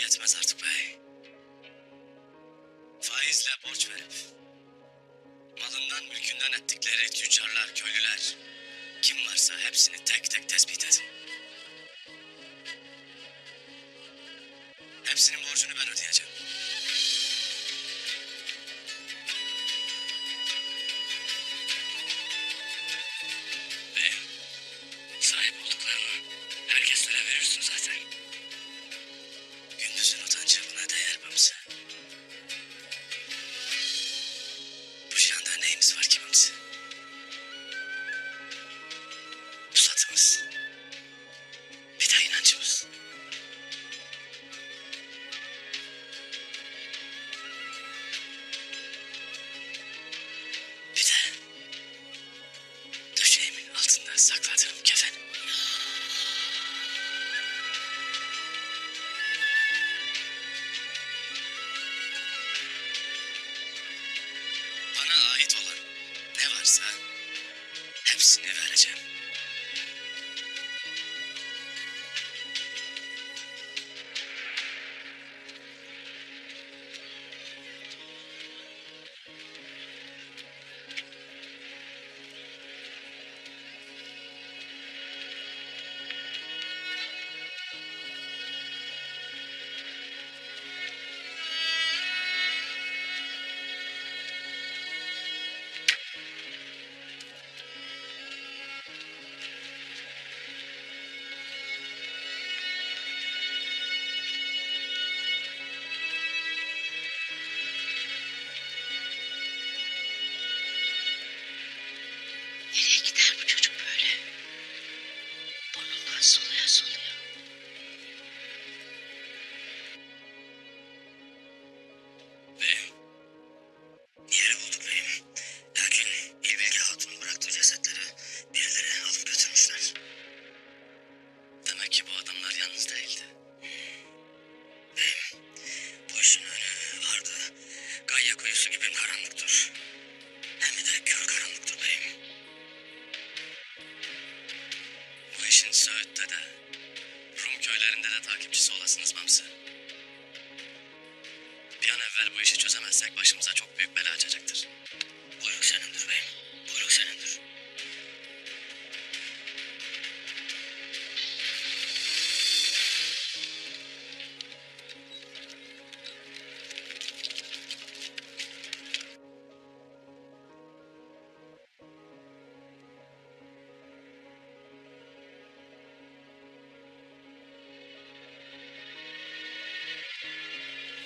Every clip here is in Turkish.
Yetmez artık bey. Faizle borç verip malından mülkünden ettikleri tüccarlar, köylüler kim varsa hepsini tek tek tespit edin. Hepsinin borcunu ben ödeyeceğim. Beyim, sahip olduklarını herkeslere verirsin zaten. Gündüzün utancı buna değer Bamsı. Bu şanda neyimiz var ki Bamsı? Pusatımız. Bir de inancımız. Bir de döşeğimin altında sakladığım kefenim. Bana ait olan ne varsa hepsini vereceğim. Nereye gider bu çocuk böyle? Burnundan soluya soluya. Beyim, yeri bulduk beyim. Lakin İlbilge Hatun'un bıraktığı cesetleri birileri alıp götürmüşler. Demek ki bu adamlar yalnız değildi. Beyim, bu işin önü ardı Gayya kuyusu gibi karanlıktır. Hem de kör karanlıktır beyim. Bu işin Söğüt'te de, Rum köylerinde de takipçisi olasınız Bamsı. Bir an evvel bu işi çözemezsek başımıza çok büyük bela açacaktır. Buyruk senindir beyim. Buyruk senindir.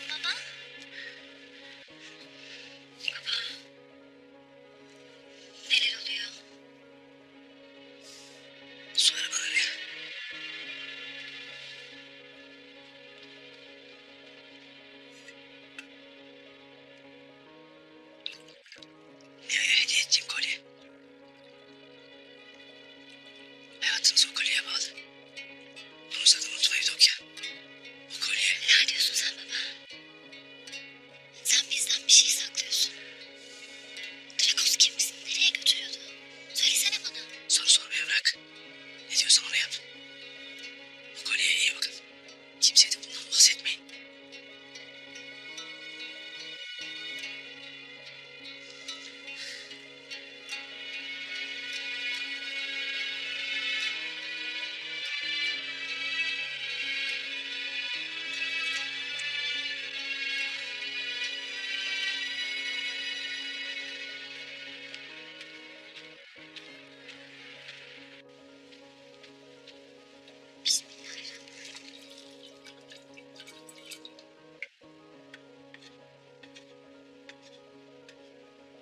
Baba. Baba. Neler oluyor? Su ver bana bir. Nihayet hediye edeceğim kolye. Hayatınız o kolyeye bağlı. Bunu sakın unutmayın Dokya. O kolye. Ne diyorsun sen baba? Sen bizden bir şey saklıyorsun. Drakos kim bizi nereye götürüyordu? Söylesene bana. Soru sormaya bırak. Ne diyorsan onu yap. O kolyeye iyi bakın. Kimseye de bundan bahsetmeyin. Bismillahirrahmanirrahim.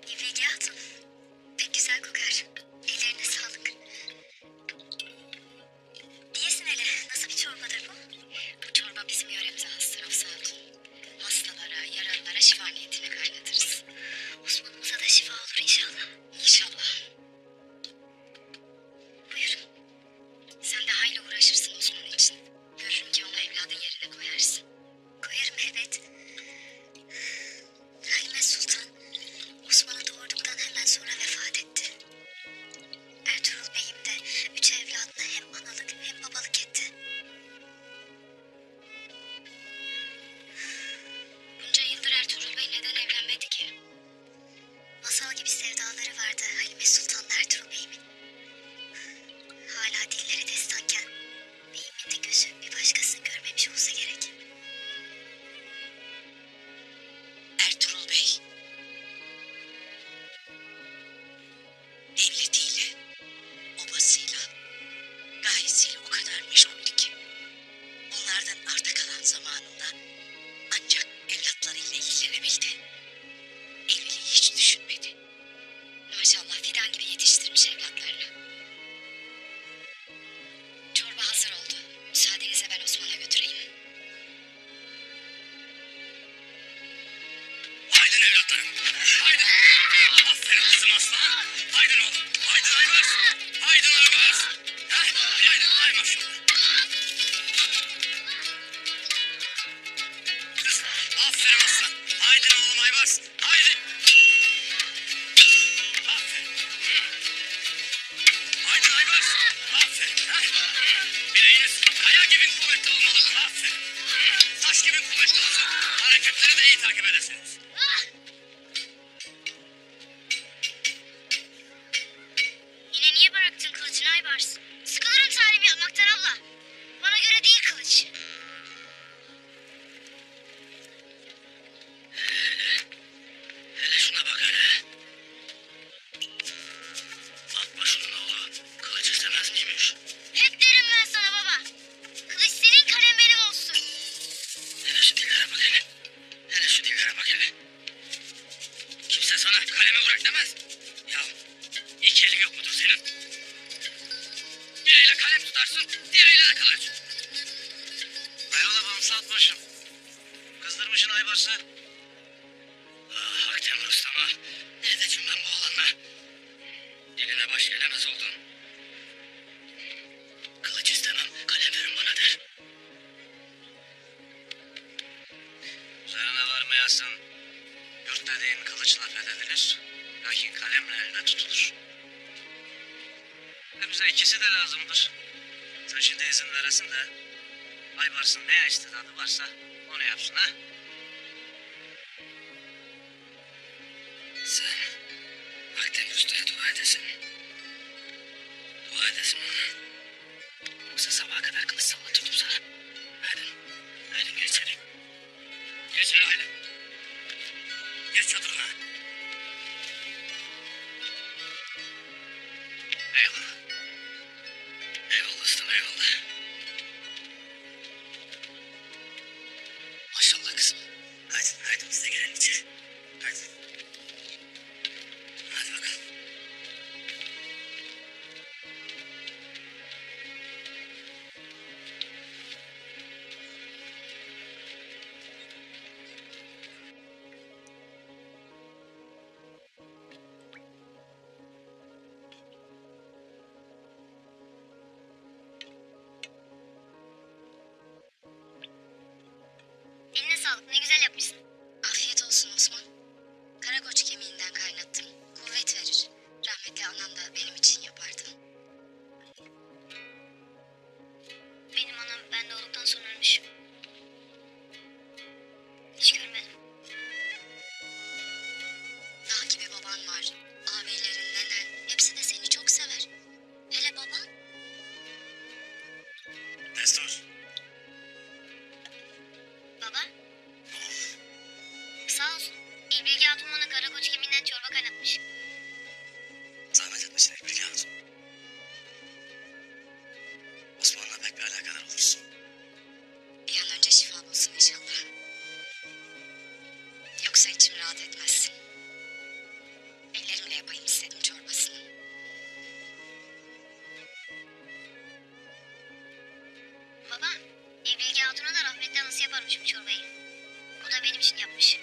İlbilge Hatun. Pek güzel kokar. Ellerine sağlık. İyisin hele. Nasıl bir çorbadır bu? Bu çorba bizim yöremize has Hafsa Hatun. Hastalara, yaralılara şifa niyetine kaynatırız. Osman'ımıza da şifa olur inşallah. İnşallah. Buyur. Sen de hayli uğraşırsın Osman için. Görürüm ki onu evladın yerine koyarsın. Koyarım elbet. Halime Sultan Osman'ı doğurduktan hemen aslanım. Haydi. Aferin kızım aslan. Haydi oğlum. Haydi Aybars. Haydi Aybars. Haydi ay maşallah. Kız aferin aslan. Haydi oğlum Aybars. Haydi. Aferin. Haydi Aybars. Aferin. Bileğiniz kaya gibi kuvvetli olmalı. Aferin. Taş gibi kuvvetli olsun. Hareketleri de iyi takip edesiniz. Yine niye bıraktın kılıcını Aybars? Sıkılırım talim yapmaktan abla. Bana göre değil kılıç. Hele şuna bak hele. Akbaş'ın oğlu kılıç istemez miymiş? Hep derim ben sana baba. Kılıç senin, kalem benim olsun. Hele şu dillere bak hele. Hele şu dillere bak hele. Kimse sana kalemi bırak demez. Ya iki elin yok mudur senin? Biriyle kalem tutarsın, diğeriyle de kılıç. Hayrola bağımsı atmışım. Kızdırmışsın Aybars'ı. Hak Temur Ustama. Ne edeceğim ben bu oğlanla? Diline baş gelemez oldun. Kılıç istemem, kalem verin bana der. Üzerine varmayasın. Yurt dediğin kılıçla fethedilir. Lakin kalemle elde tutulur. Ve bize ikisi de lazımdır. Sen şimdi izin veresin de Aybars'ın neye istidadı varsa onu yapsın ha. Sen Akdemir Usta'ya dua edesin. Dua edesin ona. Yoksa sabaha kadar kılıç sallatırdım sana. Hadi. Hadi gir içeri. Gir içeri haydi. Gir çadırına. Eyvallah. Eyvallah ustam eyvallah. Maşallah kızım. Haydi biz de gelelim içeri. Haydi. Hadi bakalım. Eline sağlık, ne güzel yapmışsın. Afiyet olsun Osman. Karakoç kemiğinden kaynattım. Kuvvet verir. Rahmetli anam da benim için yapardı. Benim anam ben doğduktan sonra ölmüş. Hiç görmedim. Dağ gibi baban var. Ağabeylerin, nenen, hepsi de seni çok sever. Hele baban. Destur. Baba. Sağ olsun. İlbilgi Hatun bana karakoç kemiğinden çorba kaynatmış. Zahmet etmesin İlbilgi Hatun. Osman'la pek bir alakadar olursun. Bir an önce şifa bulsun inşallah. Yoksa içim rahat etmez. Ellerimle yapayım istedim çorbasını. Baba, İlbilgi Hatun'a da rahmetli anası yaparmış bu çorbayı. O da benim için yapmış.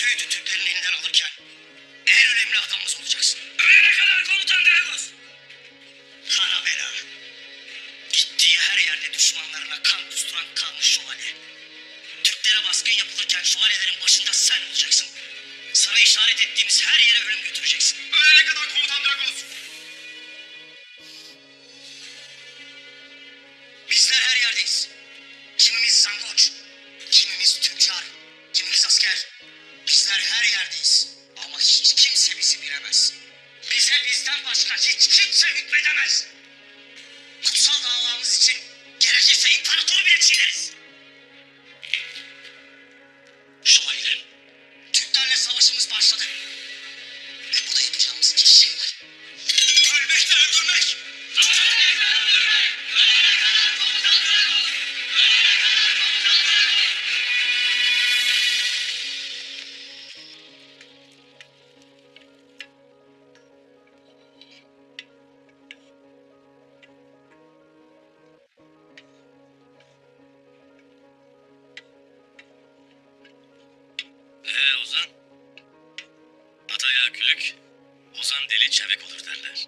Söğüt'ü Türklerin elinden alırken en önemli adamımız olacaksın. Ölene kadar komutan Dragos. Kara bela. Gittiği her yerde düşmanlarına kan kusturan kanlı şövalye. Türklere baskın yapılırken şövalyelerin başında sen olacaksın. Sana işaret ettiğimiz her yere ölüm götüreceksin. Ölene kadar komutan Dragos. Bizler her yerdeyiz. Kimimiz zangoç, kimimiz tüccar, kimimiz asker. Bizler her yerdeyiz. Ama hiç kimse bizi bilemez. Bize bizden başka hiç kimse hükmedemez. Kutsal davamız için gerekirse imparatoru bile çiğneriz. Şövalyelerim, Türklerle savaşımız başladı. Ve burada yapacağımız iki şey var. Ölmekle öldürmek. Ozan? At ayağı külük. Ozan deli çevik olur derler.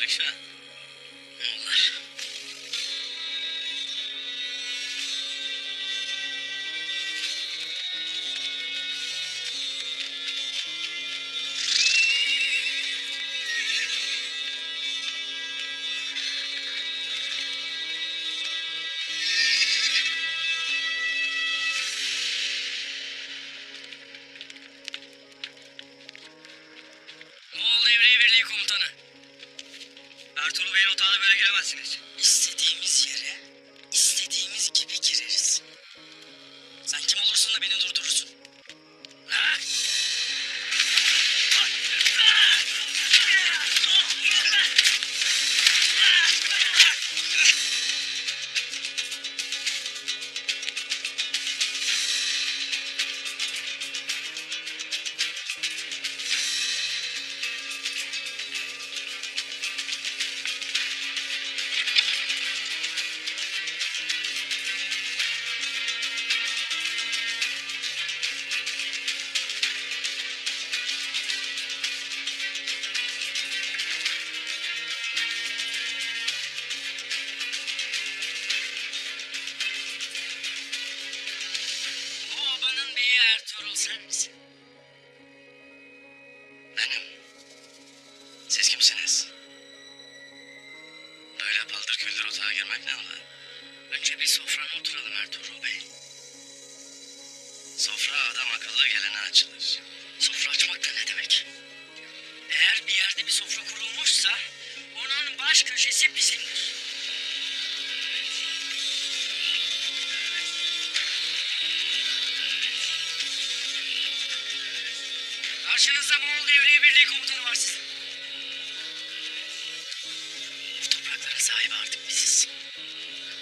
Akşa. Moğollar. Moğol Devriye Birliği Komutanı. Ertuğrul Bey'in otağına böyle giremezsiniz. İstediğimiz yere, istediğimiz gibi gireriz. Sen kim olursun da beni durdurursun? Ha? Bu obanın beyi Ertuğrul sen misin? Benim. Siz kimsiniz? Böyle paldır küldür otağa girmek ne ola? Önce bir sofrana oturalım Ertuğrul Bey. Sofra adam akıllı gelene açılır. Sofra açmak da ne demek? Eğer bir yerde bir sofra kurulmuşsa onun baş köşesi bizimdir. Karşınızda Moğol Devriye Birliği Komutanı var sizin. Bu toprakların sahibi artık biziz.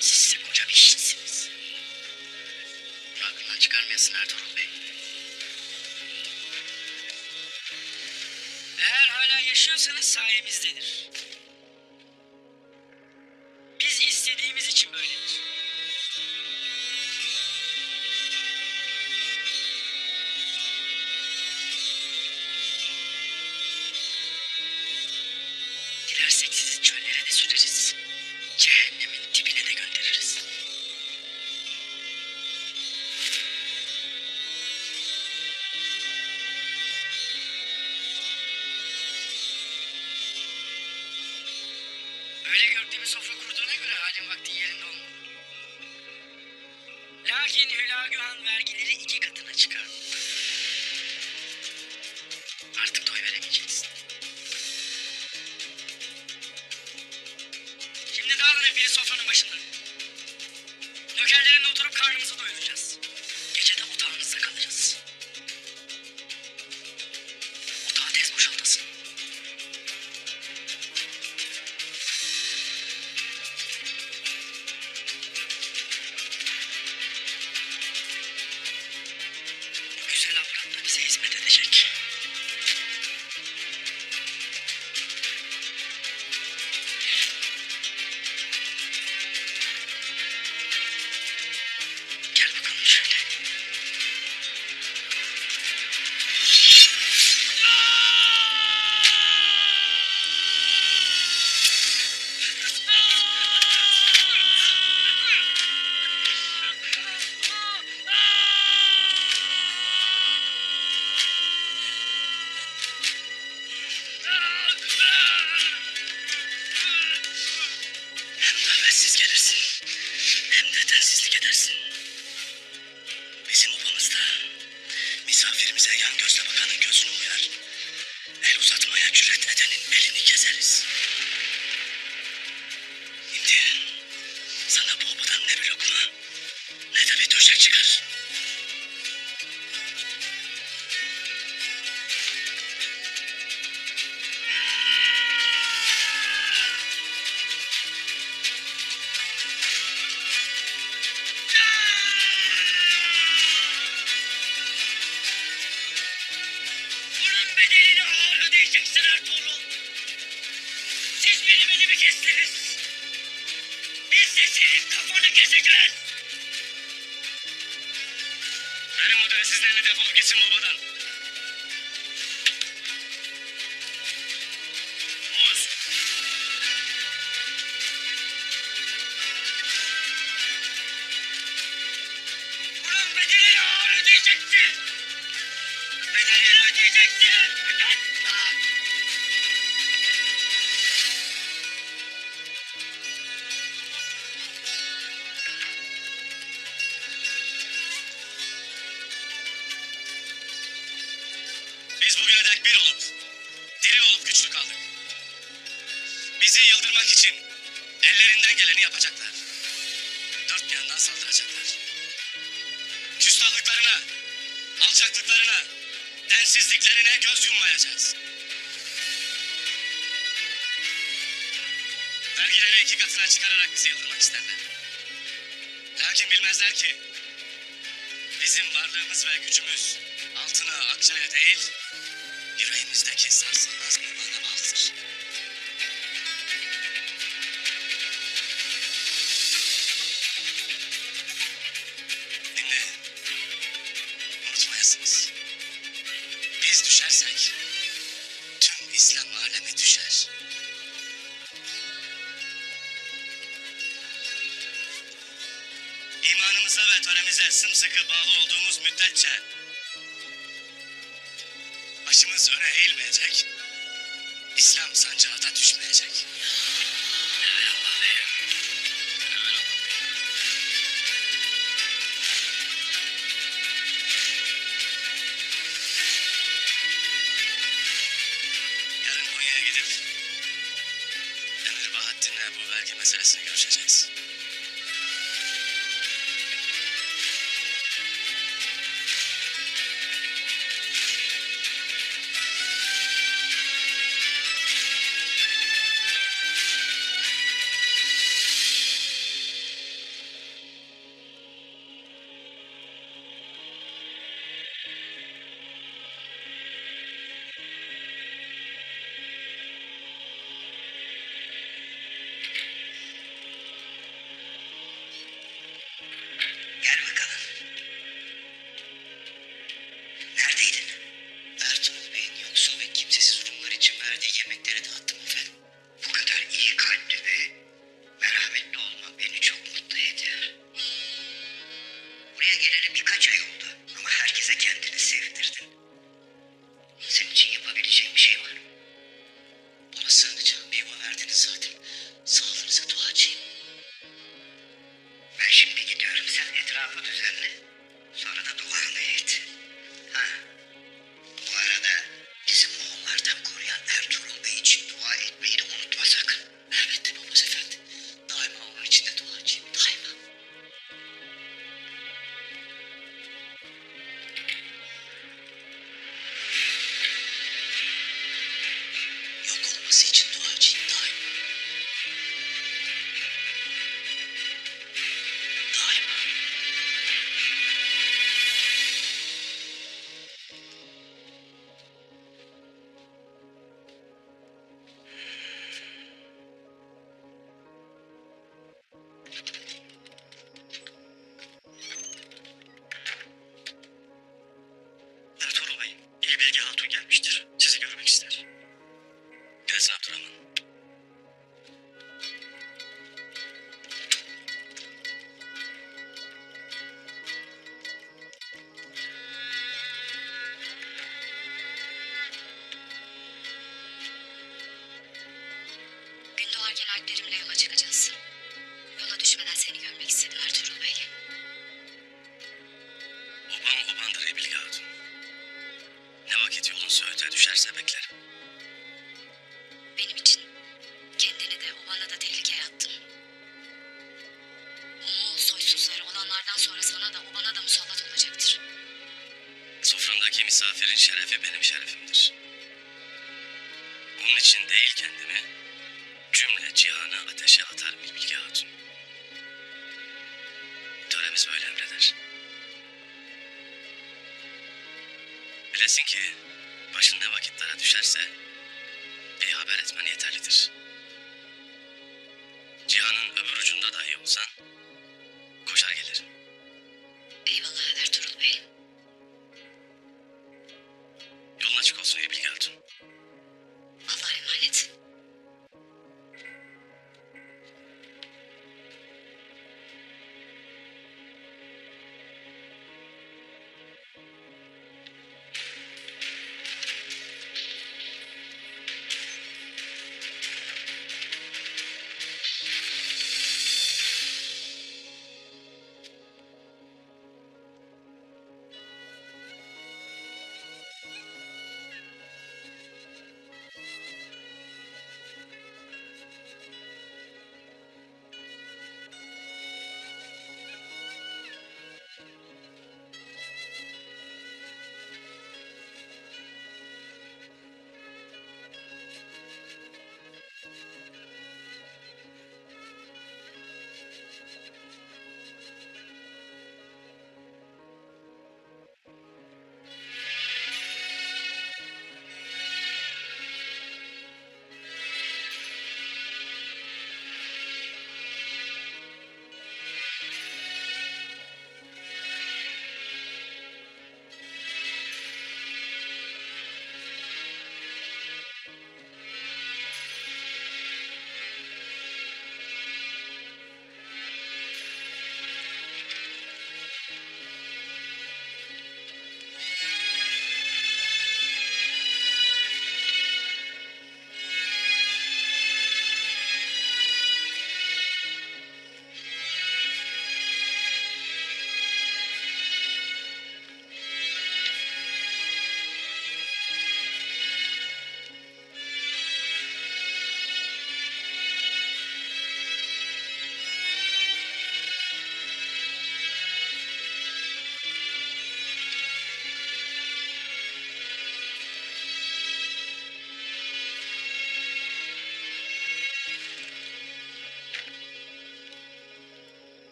Siz ise koca bir hiçsiniz. Bunu aklından çıkarmayasın Ertuğrul Bey. Eğer hala yaşıyorsanız sayemizdedir. Biz istediğimiz için böyledir. Dilersek sizi çöllere de süreriz. Cehennemin dibine de göndeririz. Öyle gökte bir sofra kurduğuna göre halin vaktin yerinde olmalı. Lakin Hülagühan vergileri 2 katına çıkardı. Artık doy veremeyeceksin. Şimdi dağılın hepiniz sofranın başından. Nökerlerinle oturup karnımızı doyuracağız. Gece de otağınızda kalacağız. Otağı tez boşaltasın. Bu güzel avrat da bize hizmet edecek. Gel bakalım şöyle. Hem davetsiz gelirsin, hem de tensizlik edersin. Bizim obamızda misafirimize yan gözle bakanın gözünü uyar. El uzatmaya cüret edenin elini keseriz. Şimdi sana bu obadan ne bir lokma, ne de bir döşek çıkar. Bunun bedelini ağır ödeyeceksin Ertuğrul. Siz benim elimi kestiniz. Biz de senin kafanı keseceğiz. Verin bu densizlerini defolup gitsin obadan. Oğuz, bir olup, diri olup güçlü kaldık. Bizi yıldırmak için ellerinden geleni yapacaklar. Dört bir yandan saldıracaklar. Küstahlıklarına, alçaklıklarına, densizliklerine göz yummayacağız. Vergileri 2 katına çıkararak bizi yıldırmak isterler. Lakin bilmezler ki bizim varlığımız ve gücümüz altına, akçaya değil, yüreğimizdeki sarsılmaz imana bağlıdır. Dinle, unutmayasınız. Biz düşersek tüm İslam alemi düşer. İmanımıza ve töremize sımsıkı bağlı olduğumuz müddetçe başımız öne eğilmeyecek, İslam sancağı da düşmeyecek. Evelallah beyim. Evelallah beyim. Yarın Konya'ya gidip Emir Bahattin'le bu vergi meselesini görüşeceğiz. Gel bakalım. Neredeydin? Ertuğrul Bey'in yoksul ve kimsesiz Rumlar için verdiği yemekleri dağıttım efendim. Bu kadar iyi kalpli ve merhametli olma beni çok mutlu ediyor. Buraya geleli birkaç ay oldu ama herkese kendini sevdirdin. Senin için yapabileceğim bir şey var mı? Bana sığınacağım bir yuva verdiniz zaten. Sağlığınıza duacıyım. Ben şimdi gidiyorum, sen etrafı düzenle. Sonra da duanı et. Ha. Bu arada bizi Moğollardan koruyan Ertuğrul Bey için dua etmeyi de unutma sakın. Elbette babası efendi. Daima onun için de duacıyım. Daima. Yok olması için duacıyım daima. Daima. Ertuğrul Bey, iyi bilgi hatun gelmiştir. Sizi görmek ister. Gelsin Abdurrahman. Gün doğarken alplerimle yola çıkacağız. Yola düşmeden seni görmek istedim Ertuğrul Bey. Obam obandır ey bilgi hatun. Ne vakit yolun Söğüt'e düşerse beklerim. Benim için kendini de obana da tehlikeye attın. O Moğol soysuzları olanlardan sonra sana da obana da musallat olacaktır. Sofrandaki misafirin şerefi benim şerefimdir. Bunun için değil kendimi, cümle cihanı ateşe atar bir bilgi hatun. Töremiz böyle emreder. Bilesin ki başın ne vakitlere düşerse bir haber etmen yeterlidir. Cihanın öbür ucunda dahi olsan koşar gelirim. Eyvallah Ertuğrul Bey. Yolun açık olsun ey bilgi hatun. Allah'a emanet.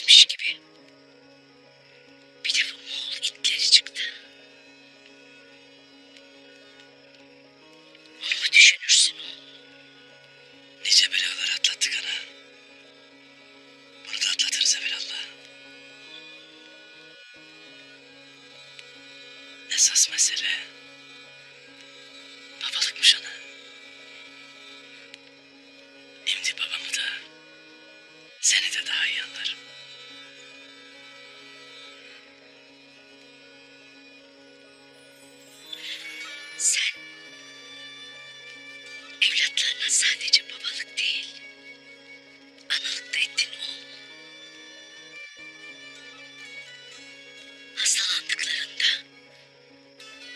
gelmiş gibi. Bir de bu Moğol itleri çıktı. Onu mu düşünürsün oğlum? Nice belalar atlattık ana. Bunu da atlatırız evelallah. Esas mesele babalıkmış ana. Şimdi babamı da seni de daha iyi anlarım. Sen evlatlarına sadece babalık değil, analık da ettin oğlum. Hastalandıklarında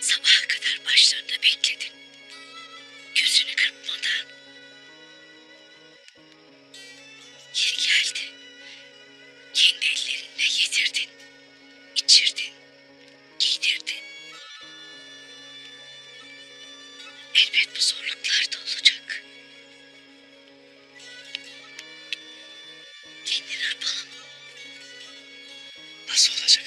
sabaha kadar başlarında bekledin. Gözünü kırpmadan. Yeri geldi. Kendi ellerinle yedirdin, içirdin, giydirdin. Elbet bu zorluklar da olacak. Kendini hırpalama. Nasıl olacak